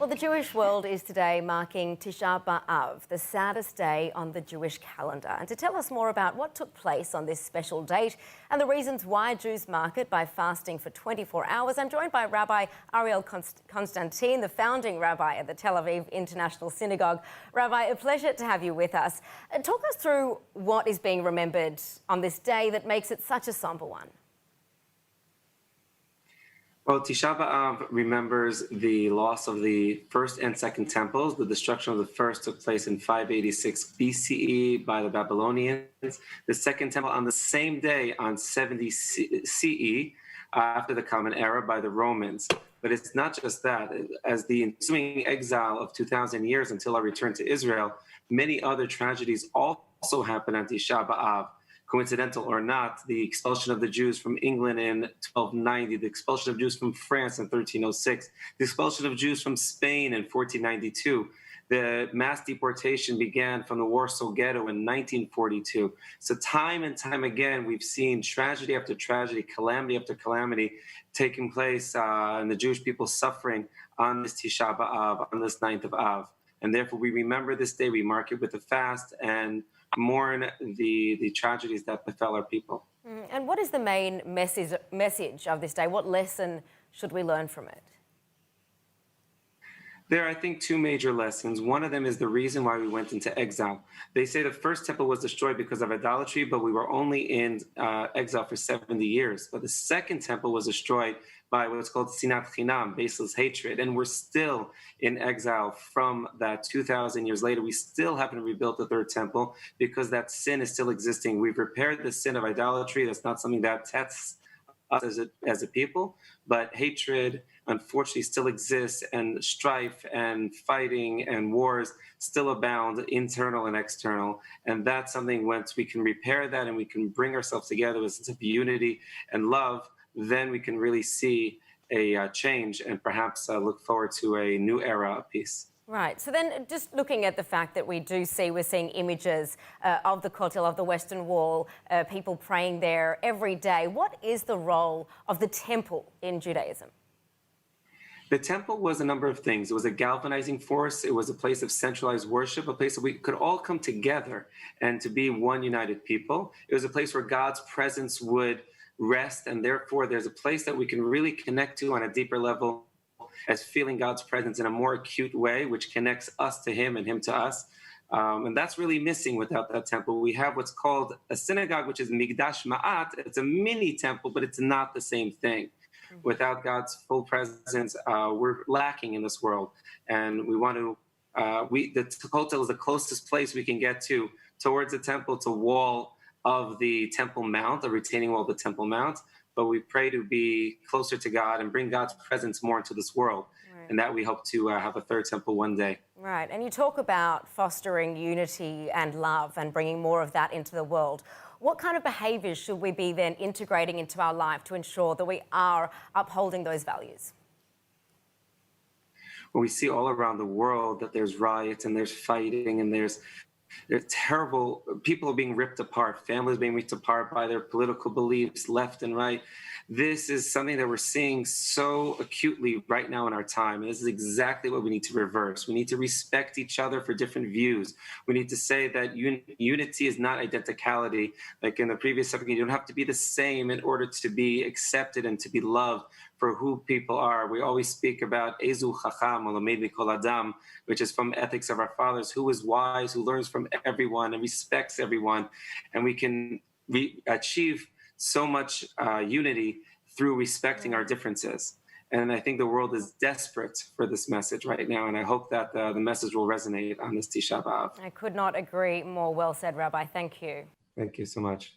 Well, the Jewish world is today marking Tisha B'Av, the saddest day on the Jewish calendar. And to tell us more about what took place on this special date and the reasons why Jews mark it by fasting for 24 hours, I'm joined by Rabbi Ariel Konstantyn, the founding rabbi at the Tel Aviv International Synagogue. Rabbi, a pleasure to have you with us. Talk us through what is being remembered on this day that makes it such a somber one. Well, Tisha B'Av remembers the loss of the first and second temples. The destruction of the first took place in 586 BCE by the Babylonians. The second temple on the same day on 70 CE after the Common Era by the Romans. But it's not just that. As the ensuing exile of 2,000 years until our return to Israel, many other tragedies also happened on Tisha B'Av. Coincidental or not, the expulsion of the Jews from England in 1290, the expulsion of Jews from France in 1306, the expulsion of Jews from Spain in 1492, the mass deportation began from the Warsaw Ghetto in 1942. So time and time again, we've seen tragedy after tragedy, calamity after calamity taking place, and the Jewish people suffering on this Tisha B'Av, on this 9th of Av. And therefore, we remember this day, we mark it with a fast, and mourn the tragedies that befell our people. And what is the main message of this day? What lesson should we learn from it? There are, I think, two major lessons. One of them is the reason why we went into exile. They say the first temple was destroyed because of idolatry, but we were only in exile for 70 years. But the second temple was destroyed by what's called xhinam, baseless hatred. And we're still in exile from that 2,000 years later. We still haven't rebuilt the third temple because that sin is still existing. We've repaired the sin of idolatry. That's not something that tests us as a people, but hatred unfortunately still exists, and strife and fighting and wars still abound, internal and external. And that's something, once we can repair that and we can bring ourselves together with a sense of unity and love, then we can really see a change and perhaps look forward to a new era of peace. Right. So then just looking at the fact that we're seeing images of the Kotel, of the Western Wall, people praying there every day, what is the role of the temple in Judaism? The temple was a number of things. It was a galvanizing force. It was a place of centralized worship, a place where we could all come together and to be one united people. It was a place where God's presence would rest, and therefore there's a place that we can really connect to on a deeper level as feeling God's presence in a more acute way, which connects us to Him and Him to us. And that's really missing without that temple. We have what's called a synagogue, which is Mikdash Ma'at. It's a mini temple, but it's not the same thing. Without God's full presence, we're lacking in this world. And we want to, the Kotel is the closest place we can get to towards the temple, to wall of the Temple Mount, the retaining wall of the Temple Mount. But we pray to be closer to God and bring God's presence more into this world. Right. And that we hope to have a third temple one day. Right. And you talk about fostering unity and love and bringing more of that into the world. What kind of behaviours should we be then integrating into our life to ensure that we are upholding those values? Well, we see all around the world that there's riots and there's fighting and there's terrible, people are being ripped apart, families being ripped apart by their political beliefs, left and right. This is something that we're seeing so acutely right now in our time. And this is exactly what we need to reverse. We need to respect each other for different views. We need to say that unity is not identicality. Like in the previous subject, you don't have to be the same in order to be accepted and to be loved for who people are. We always speak about Ezu Chacham Olamed Mikol Adam, which is from Ethics of Our Fathers, who is wise, who learns from everyone and respects everyone. And we can achieve so much unity through respecting our differences. And I think the world is desperate for this message right now. And I hope that the message will resonate on this Tisha B'Av. I could not agree more. Well said, Rabbi. Thank you. Thank you so much.